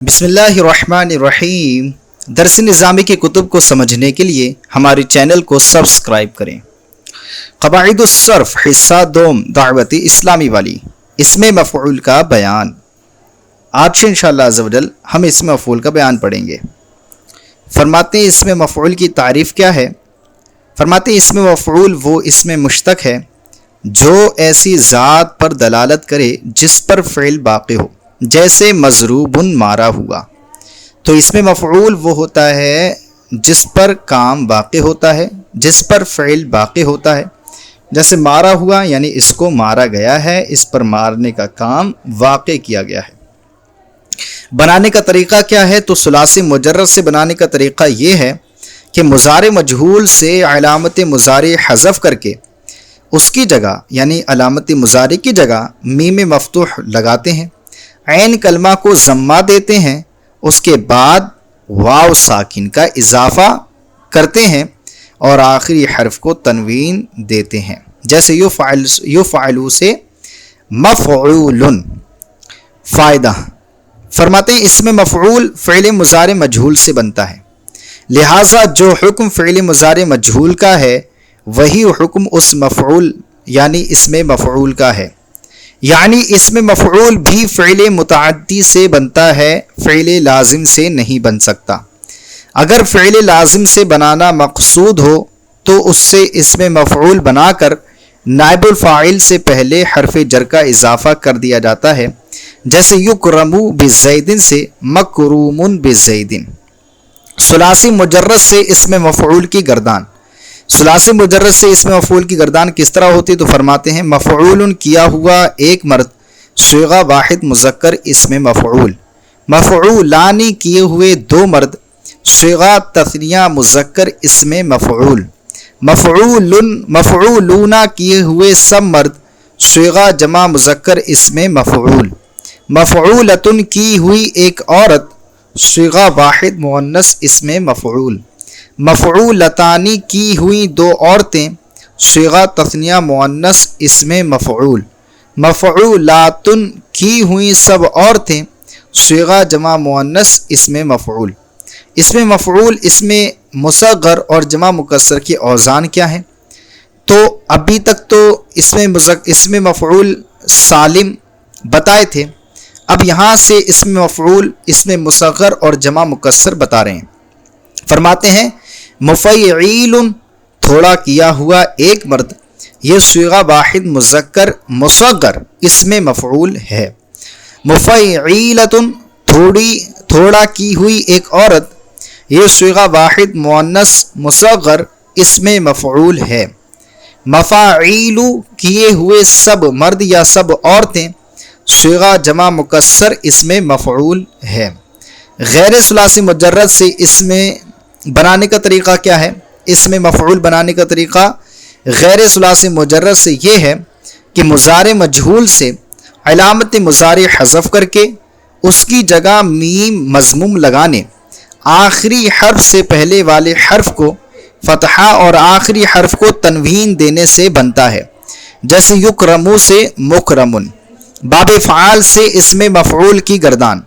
بسم اللہ الرحمن الرحیم۔ درس نظامی کی کتب کو سمجھنے کے لیے ہماری چینل کو سبسکرائب کریں۔ قواعد الصرف حصہ دوم دعوت اسلامی والی، اسم مفعول کا بیان۔ آج سے انشاءاللہ عز و جل ہم اسم مفعول کا بیان پڑھیں گے۔ فرماتے ہیں اسم مفعول کی تعریف کیا ہے؟ فرماتے ہیں اسم مفعول وہ اسم مشتق ہے جو ایسی ذات پر دلالت کرے جس پر فعل باقی ہو، جیسے مضروب مارا ہوا۔ تو اسم مفعول وہ ہوتا ہے جس پر کام واقع ہوتا ہے، جس پر فعل باقی ہوتا ہے، جیسے مارا ہوا یعنی اس کو مارا گیا ہے، اس پر مارنے کا کام واقع کیا گیا ہے۔ بنانے کا طریقہ کیا ہے؟ تو ثلاثی مجرد سے بنانے کا طریقہ یہ ہے کہ مضارع مجہول سے علامت مضارع حذف کر کے اس کی جگہ یعنی علامت مضارع کی جگہ میم مفتوح لگاتے ہیں، عین کلمہ کو ضمہ دیتے ہیں، اس کے بعد واو ساکن کا اضافہ کرتے ہیں اور آخری حرف کو تنوین دیتے ہیں، جیسے یفعلو سے مفعول۔ فائدہ فرماتے ہیں اسم مفعول فعل مضارع مجہول سے بنتا ہے، لہٰذا جو حکم فعل مضارع مجہول کا ہے وہی حکم اس مفعول یعنی اسم مفعول کا ہے، یعنی اسم مفعول بھی فعل متعدی سے بنتا ہے، فعل لازم سے نہیں بن سکتا۔ اگر فعل لازم سے بنانا مقصود ہو تو اس سے اسم مفعول بنا کر نائب الفاعل سے پہلے حرف جر کا اضافہ کر دیا جاتا ہے، جیسے یکرم بزید سے مکروم بزید۔ ثلاثی مجرد سے اسم مفعول کی گردان، ثلاثی مجرد سے اسم مفعول کی گردان کس طرح ہوتی ہے؟ تو فرماتے ہیں مفعول کیا ہوا ایک مرد، صیغہ واحد مذکر اسم مفعول، مفعولانی کیے ہوئے دو مرد، صیغہ تثنیہ مذکر اسم مفعول، مفعولون کیے ہوئے سب مرد، صیغہ جمع مذکر اسم مفعول، مفعولتن کی ہوئی ایک عورت، صیغہ واحد مؤنث اسم مفعول، مفعولتانی کی ہوئی دو عورتیں، صیغہ تثنیہ مؤنث اسم مفعول، مفعولاتن کی ہوئی سب عورتیں، صیغہ جمع مؤنث اسم مفعول۔ اسم مفعول اسم مصغر اور جمع مکسر کی اوزان کیا ہیں؟ تو ابھی تک تو اسم مفعول سالم بتائے تھے، اب یہاں سے اسم مفعول اسم مصغر اور جمع مکسر بتا رہے ہیں۔ فرماتے ہیں مفعیل تھوڑا کیا ہوا ایک مرد، یہ صیغہ واحد مذکر مصغر اسم مفعول ہے۔ مفعیلۃ تھوڑا کی ہوئی ایک عورت، یہ صیغہ واحد مؤنث مصغر اسم مفعول ہے۔ مفاعیل کیے ہوئے سب مرد یا سب عورتیں، صیغہ جمع مکسر اسم مفعول ہے۔ غیر ثلاثی مجرد سے اسم بنانے کا طریقہ کیا ہے؟ اسم مفعول بنانے کا طریقہ غیر ثلاثی مجرد سے یہ ہے کہ مضارع مجہول سے علامت مضارع حذف کر کے اس کی جگہ میم مضموم لگانے، آخری حرف سے پہلے والے حرف کو فتحہ اور آخری حرف کو تنوین دینے سے بنتا ہے، جیسے یکرمو سے مکرمن۔ باب فعال سے اسم مفعول کی گردان،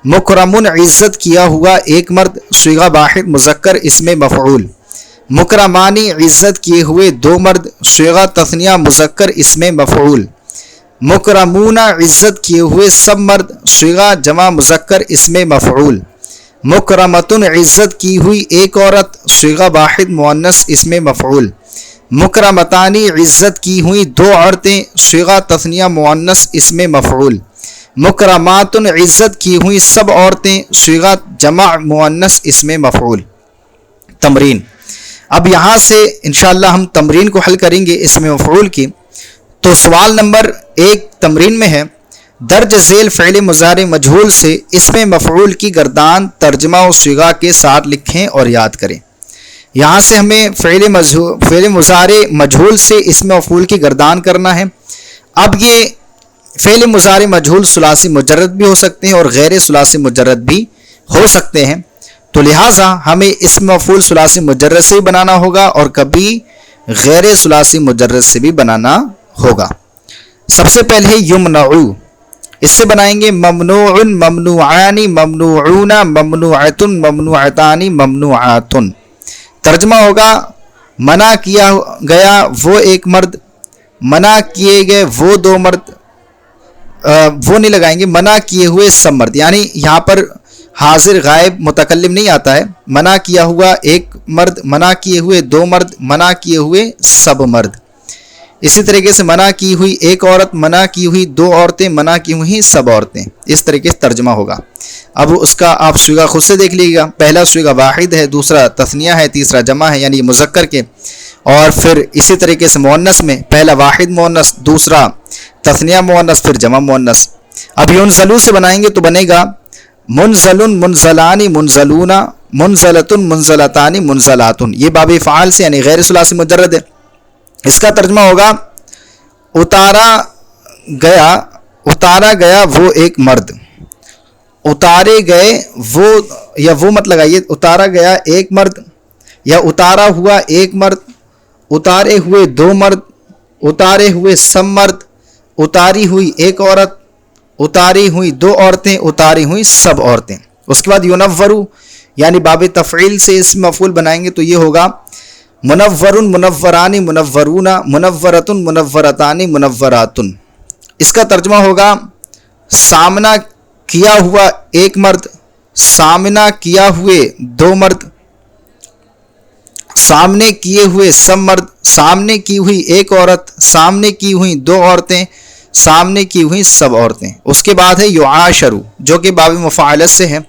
مکرمن عزت کیا ہوا ایک مرد، صیغہ واحد مذکر اسم مفعول، مکرمانی عزت کیے ہوئے دو مرد، صیغہ تثنیہ مذکر اسم مفعول، مکرمون عزت کیے ہوئے سب مرد، صیغہ جمع مذکر اسم مفعول، مکرمتن عزت کی ہوئی ایک عورت، صیغہ واحد مؤنث اسم مفعول، مکرمتانی عزت کی ہوئی دو عورتیں، صیغہ تثنیہ مؤنث اسم مفعول، مکرماتن عزت کی ہوئی سب عورتیں، صیغہ جمع مؤنث اسم مفعول۔ تمرین، اب یہاں سے انشاءاللہ ہم تمرین کو حل کریں گے اسم مفعول کی۔ تو سوال نمبر 1 تمرین میں ہے، درج ذیل فعل مضارع مجہول سے اسم مفعول کی گردان ترجمہ و صیغہ کے ساتھ لکھیں اور یاد کریں۔ یہاں سے ہمیں فعل مضارع مجہول سے اسم مفعول کی گردان کرنا ہے۔ اب یہ فعل مضارع مجہول ثلاثی مجرد بھی ہو سکتے ہیں اور غیر ثلاثی مجرد بھی ہو سکتے ہیں، تو لہٰذا ہمیں اسم مفعول ثلاثی مجرد سے بھی بنانا ہوگا اور کبھی غیر ثلاثی مجرد سے بھی بنانا ہوگا۔ سب سے پہلے یمنعو، اس سے بنائیں گے ممنوع، ممنوعان، ممنوعون، ممنوعۃ، ممنوعتان، ممنوعات۔ ترجمہ ہوگا منع کیا گیا وہ ایک مرد، منع کیے گئے وہ دو مرد، وہ نہیں لگائیں گے، منع کیے ہوئے سب مرد، یعنی یہاں پر حاضر غائب متکلم نہیں آتا ہے، منع کیا ہوا ایک مرد، منع کیے ہوئے دو مرد، منع کیے ہوئے سب مرد۔ اسی طریقے سے منع کی ہوئی ایک عورت، منع کی ہوئی دو عورتیں، منع کی ہوئی سب عورتیں، اس طریقے سے ترجمہ ہوگا۔ اب اس کا آپ صیغہ خود سے دیکھ لیجیے گا، پہلا صیغہ واحد ہے، دوسرا تثنیہ ہے، تیسرا جمع ہے یعنی مذکر کے، اور پھر اسی طریقے سے مؤنث میں پہلا واحد مؤنث، دوسرا تثنیہ مؤنث، پھر جمع مؤنث۔ اب ينزلوا سے بنائیں گے تو بنے گا منزل، منزلان، منزلون، منزلۃ، منزلتان، منزلات۔ یہ باب فعال سے یعنی غیر ثلاثی مجرد ہے۔ اس کا ترجمہ ہوگا اتارا گیا وہ ایک مرد، اتارے گئے وہ، یا وہ مت لگائیے، اتارا گیا ایک مرد، یا اتارا ہوا ایک مرد، اتارے ہوئے دو مرد، اتارے ہوئے سب مرد، اتاری ہوئی ایک عورت، اتاری ہوئی دو عورتیں، اتاری ہوئی سب عورتیں۔ اس کے بعد ینورو یعنی باب تفعیل سے اس مفعول بنائیں گے تو یہ ہوگا منور، منوران، منورون، منورۃ، منورتان، منورات۔ اس کا ترجمہ ہوگا سامنا کیا ہوا ایک مرد، سامنا کیا ہوئے دو مرد، سامنے کیے ہوئے سب مرد، سامنے کی ہوئی ایک عورت، سامنے کی ہوئی دو عورتیں، سامنے کی ہوئی سب عورتیں۔ اس کے بعد ہے یعاشرو جو کہ باب مفاعلت سے ہے،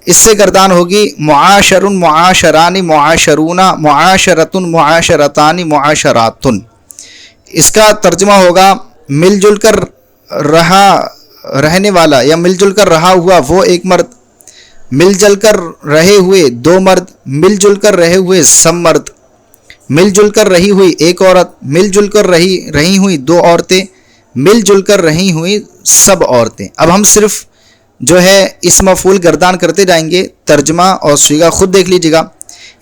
اس سے گردان ہوگی معاشر، معاشران، معاشرون، معاشرۃ، معاشرتان، معاشرات۔ اس کا ترجمہ ہوگا مل جل کر رہنے والا یا مل جل کر رہا ہوا وہ ایک مرد، مل جل کر رہے ہوئے دو مرد، مل جل کر رہے ہوئے سب مرد، مل جل کر رہی ہوئی ایک عورت، مل جل کر رہی ہوئی دو عورتیں، مل جل کر رہی ہوئی سب عورتیں۔ اب ہم صرف جو ہے اس مفعول گردان کرتے جائیں گے، ترجمہ اور صیغہ خود دیکھ لیجیے گا۔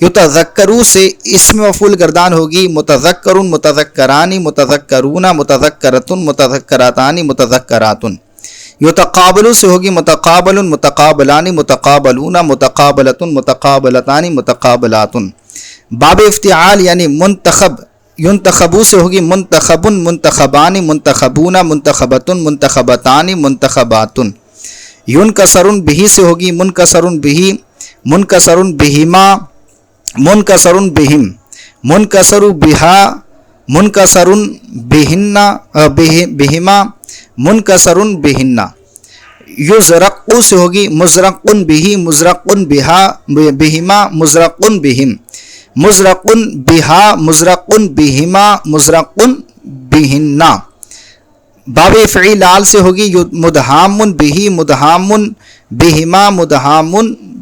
یتذکروا سے اسم مفعول گردان ہوگی متذکر، متذکران، متذکرون، متذکرۃ، متذکراتان، متذکرات۔ یتقابلوا سے ہوگی متقابل، متقابلان، متقابلون، متقابلۃ، متقابلتان، متقابلات۔ باب افتعال یعنی منتخب، ینتخبوا سے ہوگی منتخب، منتخبان، منتخبون، منتخبۃ، منتخبتان، منتخبات۔ ینکسر بہ سے ہوگی منکسر بہ، منکسر بہما، منکسر بہم، منکسر بہا، منکسر بہن، بہما، منکسر بہن۔ یزرق سے ہوگی مزرق بہ، مزرق بہا، بہما، مزرق بہم، مزرق بہا، مزرق بہما، مزرق بہن۔ باب فعیلال سے ہوگی مدہام بہ، مدہام بہما، مدہام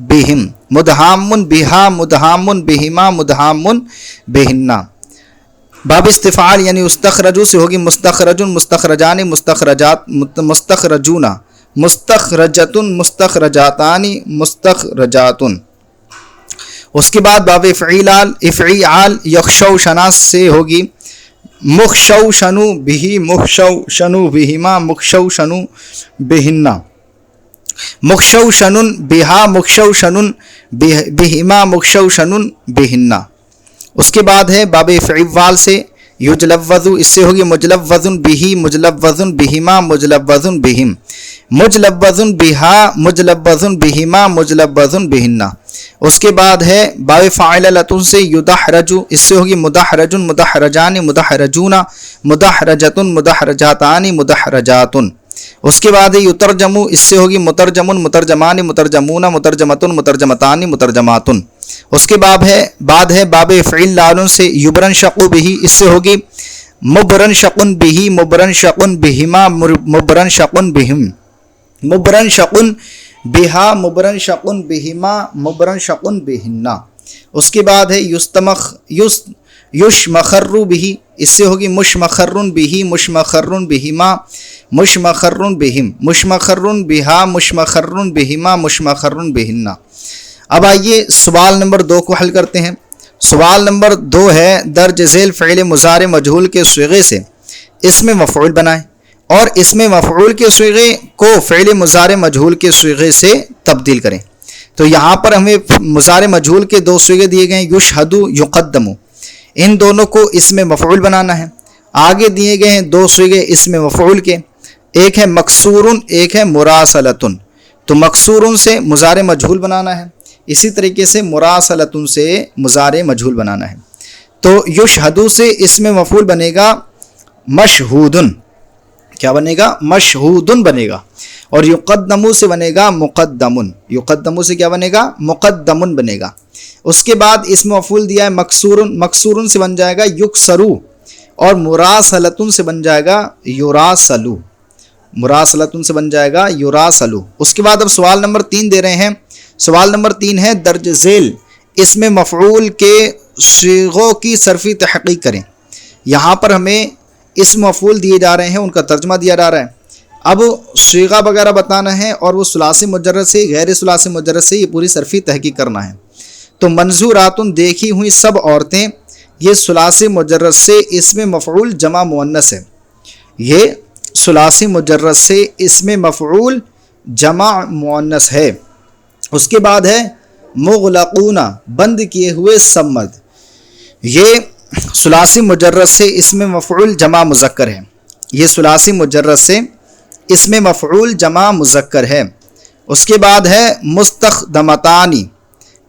بہم، مدہام بہا، مدہام بہما، مدہام بہن۔ باب استفعال یعنی استخرجو سے ہوگی مستخرج، مستخرجان، مستخرجات، مستخرجون، مستخرجۃ، مستخرجاتان، مستخرجات۔ اس کے بعد باب افعیال یخشوشنا سے ہوگی مخشوشنو بہ، مخشوشنو بہما، مخشوشنو بہن، مخشوشن بہا، مخشوشن بہما، مخشوشن بہن۔ اس کے بعد ہے باب فعیوال سے یجلوذ، اس سے ہوگی مجلوذ بہ، مجلوذ بہما، مجلوذ بہم، مجلوذ بہا، مجلوذ بہما، مجلوذ بہن۔ اس کے بعد ہے باب فاعلۃ سے یدحرج، اس سے ہوگی مدحرج، مدحرجان، مدحرجون، مدحرجۃ، مدحرجاتان، مدحرجات۔ اس کے بعد ہے یترجم، اس سے ہوگی مترجم، مترجمان، مترجمون، مترجمۃ، مترجمتان، مترجمات۔ اس کے بعد ہے باب فعیل سے یبرنشق بہ، اس سے ہوگی مبرنشق بہ، مبرنشق بہما، مبرنشق بہم، مبرنشق بہا، مبرنشق بہما، مبرنشق بہن۔ اس کے بعد ہے یشمخر بہ، اس سے ہوگی مشمخر بہ، مشمخر بہما، مشمخر بہم، مشمخر بہا، مشمخر بہما، مشمخر بہن۔ اب آئیے سوال نمبر 2 کو حل کرتے ہیں۔ سوال نمبر 2 ہے درج ذیل فعل مضارع مجہول کے صیغے سے اسم مفعول بنائیں۔ اور اسم مفعول کے صیغے کو فعل مضارع مجہول کے صیغے سے تبدیل کریں۔ تو یہاں پر ہمیں مضارع مجہول کے دو صیغے دیے گئے ہیں، یشہد، یقدم، ان دونوں کو اسم مفعول بنانا ہے۔ آگے دیے گئے ہیں دو صیغے اسم مفعول کے، ایک ہے مکسور، ایک ہے مراسلۃ۔ تو مکسور سے مضارع مجہول بنانا ہے، اسی طریقے سے مراسلۃ سے مضارع مجہول بنانا ہے۔ تو یشہد سے اسم مفعول بنے گا مشہود، کیا بنے گا؟ مشہود بنے گا۔ اور یقدم سے بنے گا مقدم، یقدم سے کیا بنے گا؟ مقدم بنے گا۔ اس کے بعد اسم مفعول دیا ہے مکسور، مکسور سے بن جائے گا یکسرو، اور مراسلۃ سے بن جائے گا یراسلو، مراسلۃ سے بن جائے گا یراسلو۔ اس کے بعد اب سوال نمبر 3 دے رہے ہیں۔ سوال نمبر 3 ہے درج ذیل اسم مفعول کے صیغوں کی صرفی تحقیق کریں۔ یہاں پر ہمیں اسم مفعول دیے جا رہے ہیں، ان کا ترجمہ دیا جا رہا ہے۔ اب صیغہ وغیرہ بتانا ہے، اور وہ ثلاثی مجرد سے غیر ثلاثی مجرد سے یہ پوری صرفی تحقیق کرنا ہے۔ تو منظورات دیکھی ہوئی سب عورتیں، یہ ثلاثی مجرد سے اسم مفعول جمع مؤنث ہے، یہ ثلاثی مجرد سے اسم مفعول جمع مؤنث ہے۔ اس کے بعد ہے مغلقون، بند کیے ہوئے سب مرد، یہ ثلاثی مجرد سے اسم مفعول جمع مذکر ہے، یہ ثلاثی مجرد سے اسم مفعول جمع مذکر ہے۔ اس کے بعد ہے مستخدمتانی،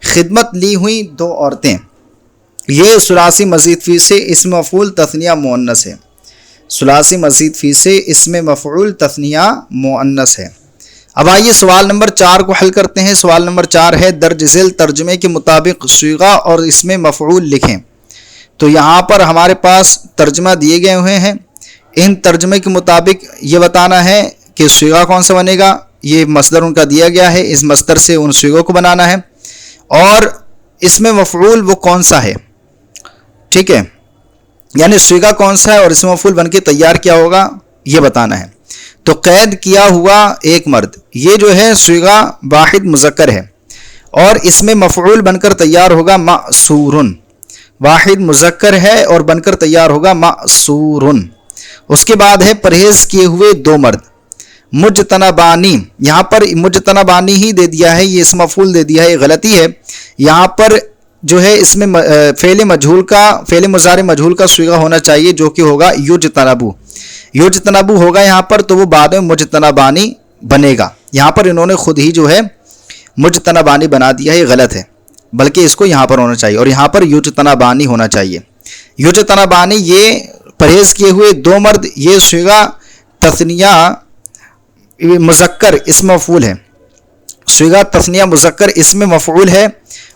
خدمت لی ہوئی دو عورتیں، یہ ثلاثی مزید فی سے اسم مفعول تثنیہ مؤنث ہے، ثلاثی مزید فی سے اسم مفعول تثنیہ مؤنث ہے۔ اب آئیے سوال نمبر 4 کو حل کرتے ہیں۔ سوال نمبر 4 ہے درج ذیل ترجمے کے مطابق صیغہ اور اسم مفعول لکھیں۔ تو یہاں پر ہمارے پاس ترجمہ دیے گئے ہوئے ہیں، ان ترجمے کے مطابق یہ بتانا ہے کہ صیغہ کون سا بنے گا، یہ مصدر ان کا دیا گیا ہے، اس مصدر سے ان صیغوں کو بنانا ہے، اور اسم مفعول وہ کون سا ہے، ٹھیک ہے، یعنی صیغہ کون سا ہے اور اسم مفعول بن کے تیار کیا ہوگا یہ بتانا ہے۔ تو قید کیا ہوا ایک مرد، یہ جو ہے صیغہ واحد مذکر ہے، اور اسم مفعول بن کر تیار ہوگا مأسورن، واحد مذکر ہے اور بن کر تیار ہوگا مأسورن۔ اس کے بعد ہے پرہیز کیے ہوئے دو مرد، مجتنبانی، یہاں پر مجتنبانی ہی دے دیا ہے، یہ اسم مفعول دے دیا ہے، یہ غلطی ہے، یہاں پر جو ہے اس میں فعل مجہول کا، فعل مضارع مجہول کا صیغہ ہونا چاہیے، جو کہ ہوگا یجتنبو، یجتنبو ہوگا یہاں پر، تو وہ بعد میں مجتنبانی بنے گا۔ یہاں پر انہوں نے خود ہی جو ہے مجتنبانی بنا دیا ہے، یہ غلط ہے، بلکہ اس کو یہاں پر ہونا چاہیے، اور یہاں پر یجتنبانی ہونا چاہیے۔ یجتنبانی یہ پرہیز کیے ہوئے دو مرد، یہ صیغہ تثنیہ مذکر اسم مفعول ہے، صیغہ تثنیہ مذکر اسم مفعول ہے،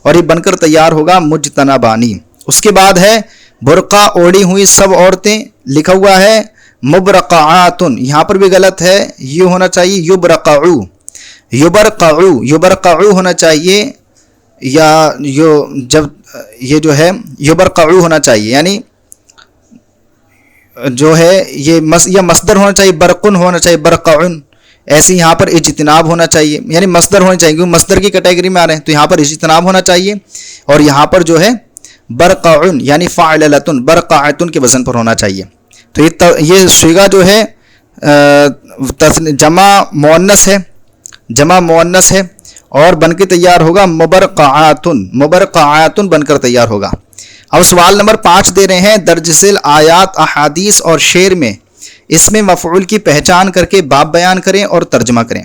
اور یہ بن کر تیار ہوگا مجتنبانی۔ اس کے بعد ہے برقع اوڑھی ہوئی سب عورتیں، لکھا ہوا ہے مبرقعاتن، یہاں پر بھی غلط ہے، یہ ہونا چاہیے یبرقعو، یبرقعو، یبرقعو ہونا چاہیے، یا جب یہ جو ہے یبرقعو ہونا چاہیے، یعنی جو ہے یہ مصدر ہونا چاہیے، برقن ہونا چاہیے، برقعن، ایسے یہاں پر اجتناب ہونا چاہیے، یعنی مصدر ہونا چاہیے، کیونکہ مصدر کی کیٹیگری میں آ رہے ہیں، تو یہاں پر اجتناب ہونا چاہیے، اور یہاں پر جو ہے برقعن یعنی فاعلتن، برقعتن کے وزن پر ہونا چاہیے۔ تو یہ صیغہ جو ہے جمع مؤنث ہے، جمع مؤنث ہے، اور بن کے تیار ہوگا مبرقعاتن، مبرقعاتن بن کر تیار ہوگا۔ اب سوال نمبر 5 دے رہے ہیں درج ذیل آیات، احادیث اور شعر میں اسم مفعول کی پہچان کر کے باب بیان کریں اور ترجمہ کریں۔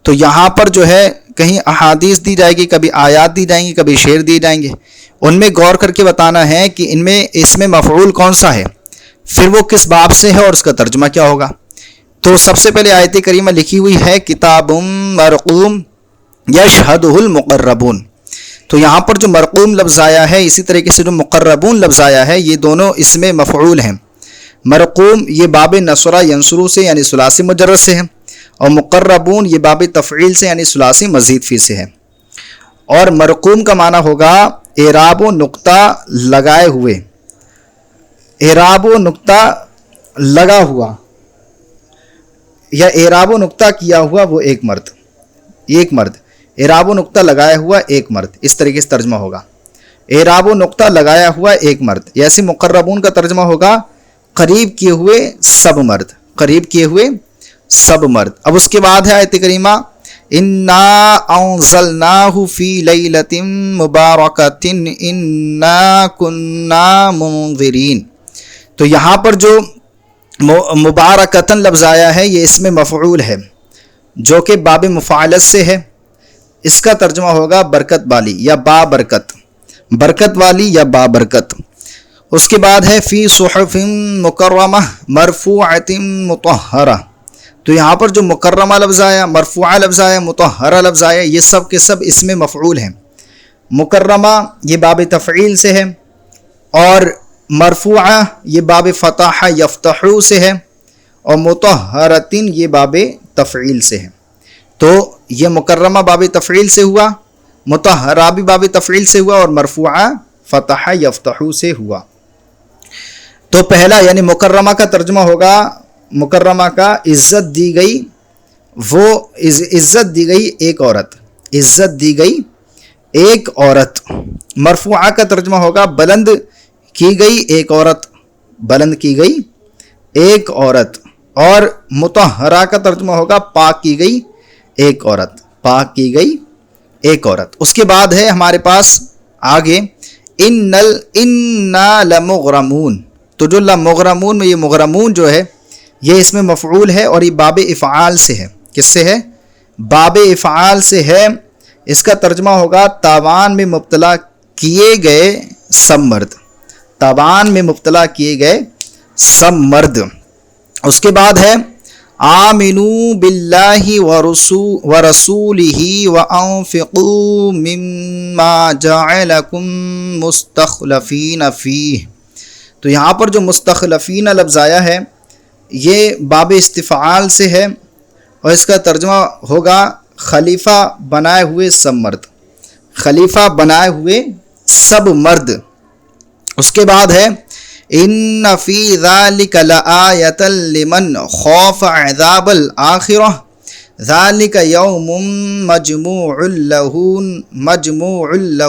تو یہاں پر جو ہے کہیں احادیث دی جائے گی، کبھی آیات دی جائیں گی، کبھی شعر دیے جائیں گے، ان میں غور کر کے بتانا ہے کہ ان میں اسم مفعول کون سا ہے، پھر وہ کس باب سے ہے اور اس کا ترجمہ کیا ہوگا۔ تو سب سے پہلے آیت کریمہ لکھی ہوئی ہے کتاب مرقوم یشہدہ المقربون، تو یہاں پر جو مرقوم لفظ آیا ہے، اسی طریقے سے جو مقربون لفظ آیا ہے، یہ دونوں اسم مفعول ہیں۔ مرقوم یہ باب نصرہ ینصرو سے یعنی ثلاثی مجرد سے ہے، اور مقربون یہ باب تفعیل سے یعنی ثلاثی مزید فی سے ہے۔ اور مرقوم کا معنی ہوگا اعراب و نقطہ لگائے ہوئے، اعراب و نقطہ لگا ہوا، یا اعراب و نقطہ کیا ہوا وہ ایک مرد، ایک مرد، اعراب و نقطہ لگایا ہوا ایک مرد، اس طریقے سے ترجمہ ہوگا، اعراب و نقطہ لگایا ہوا ایک مرد۔ ایسے مقربون کا ترجمہ ہوگا قریب کیے ہوئے سب مرد، قریب کیے ہوئے سب مرد. اب اس کے بعد ہے آیت کریمہ انا انزلناہ فی لیلۃ مبارکۃ انا کنا منذرین. تو یہاں پر جو مبارکتاً لفظ آیا ہے یہ اسم مفعول ہے جو کہ باب مفاعلت سے ہے. اس کا ترجمہ ہوگا برکت والی یا با برکت، برکت والی یا با برکت. اس کے بعد ہے فی صحف مکرمہ مرفوعۃ مطہرہ. تو یہاں پر جو مکرمہ لفظ آیا، مرفوعہ لفظ آیا، مطہرہ لفظ آیا، یہ سب کے سب اسم مفعول ہیں. مکرمہ یہ باب تفعیل سے ہے، اور مرفوعہ یہ باب فتح یفتح سے ہے، اور مطہرۃ یہ باب تفعیل سے ہے. تو یہ مکرمہ باب تفعیل سے ہوا، مطہرہ بھی باب تفعیل سے ہوا، اور مرفوعہ فتح یفتح سے ہوا. تو پہلا یعنی مکرمہ کا ترجمہ ہوگا، مکرمہ کا عزت دی گئی، وہ عزت دی گئی ایک عورت، عزت دی گئی ایک عورت. مرفوعہ کا ترجمہ ہوگا بلند کی گئی ایک عورت، بلند کی گئی ایک عورت. اور مطہرہ کا ترجمہ ہوگا پاک کی گئی ایک عورت، پاک کی گئی ایک عورت. اس کے بعد ہے ہمارے پاس آگے انا لمغرمون. تو جو لمغرمون میں یہ مغرمون جو ہے یہ اس میں مفعول ہے، اور یہ باب افعال سے ہے. کس سے ہے؟ باب افعال سے ہے. اس کا ترجمہ ہوگا تاوان میں مبتلا کیے گئے سب مرد، تاوان میں مبتلا کیے گئے سب مرد. اس کے بعد ہے آمنوا باللہ ورسولہ وانفقوا مما جعلکم مستخلفین فیہ. تو یہاں پر جو مستخلفین لفظ آیا ہے یہ باب استفعال سے ہے، اور اس کا ترجمہ ہوگا خلیفہ بنائے ہوئے سب مرد، خلیفہ بنائے ہوئے سب مرد. اس کے بعد ہے ان فی ذلک لآیۃ لمن خاف عذاب الآخرہ ذلک یوم مجموع لہ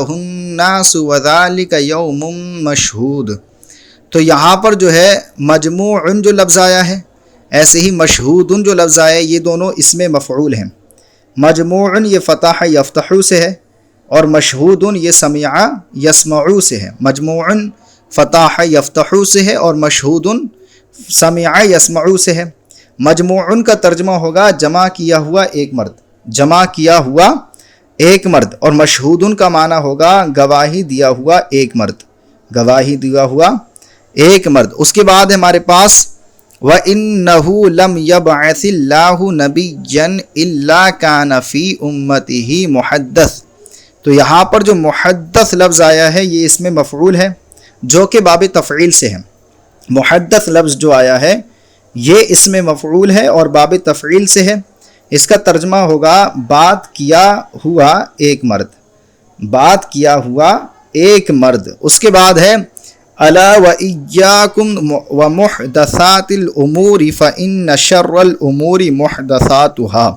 الناس وذلک یوم مشہود. تو یہاں پر جو ہے مجموع جو لفظ آیا ہے، ایسے ہی مشہود جو لفظ آیا ہے، یہ دونوں اسم مفعول ہیں. مجموع یہ فتح یفتح سے ہے، اور مشہود یہ سمع یسمع سے ہے. مجموع فتح یفتح سے ہے، اور مشہود سمع یسمع سے ہے. مجموع کا ترجمہ ہوگا جمع کیا ہوا ایک مرد، جمع کیا ہوا ایک مرد. اور مشہود کا معنی ہوگا گواہی دیا ہوا ایک مرد، گواہی دیا ہوا ایک مرد. اس کے بعد ہمارے پاس وَإِنَّهُ لَمْ يَبْعَثِ اللَّهُ نَبِيًّا إِلَّا كَانَ فِي أُمَّتِهِ مُحَدَّث. تو یہاں پر جو محدث لفظ آیا ہے یہ اس میں مفعول ہے جو کہ باب تفعیل سے ہے. محدث لفظ جو آیا ہے یہ اس میں مفعول ہے اور باب تفعیل سے ہے. اس کا ترجمہ ہوگا بات کیا ہوا ایک مرد، بات کیا ہوا ایک مرد. اس کے بعد ہے الا وإياكم ومحدثات الامور فإن شر الامور محدثاتها.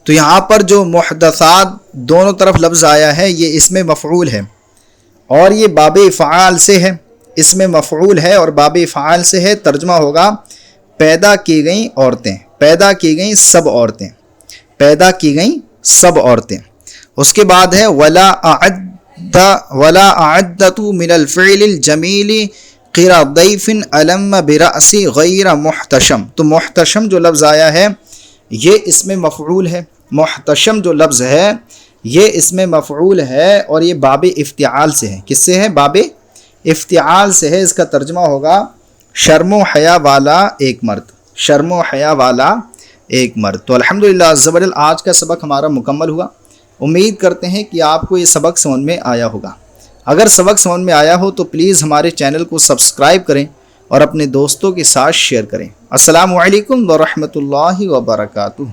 تو یہاں پر جو محدثات دونوں طرف لفظ آیا ہے یہ اس میں مفعول ہے اور یہ باب افعال سے ہے. اس میں مفعول ہے اور باب افعال سے ہے. ترجمہ ہوگا پیدا کی گئیں عورتیں، پیدا کی گئیں سب عورتیں، پیدا کی گئیں سب عورتیں. اس کے بعد ہے ولا اعدت من الفعل الجمیل قرا ضیف علم براس غیر محتشم. تو محتشم جو لفظ آیا ہے یہ اس میں مفعول ہے. محتشم جو لفظ ہے یہ اس میں مفعول ہے اور یہ باب افتعال سے ہے. کس سے ہے؟ باب افتعال سے ہے. اس کا ترجمہ ہوگا شرم و حیا والا ایک مرد، شرم و حیا والا ایک مرد. تو الحمدللہ عز و جل آج کا سبق ہمارا مکمل ہوا. امید کرتے ہیں کہ آپ کو یہ سبق سمجھ میں آیا ہوگا. اگر سبق سمجھ میں آیا ہو تو پلیز ہمارے چینل کو سبسکرائب کریں اور اپنے دوستوں کے ساتھ شیئر کریں. السلام علیکم ورحمۃ اللہ وبرکاتہ.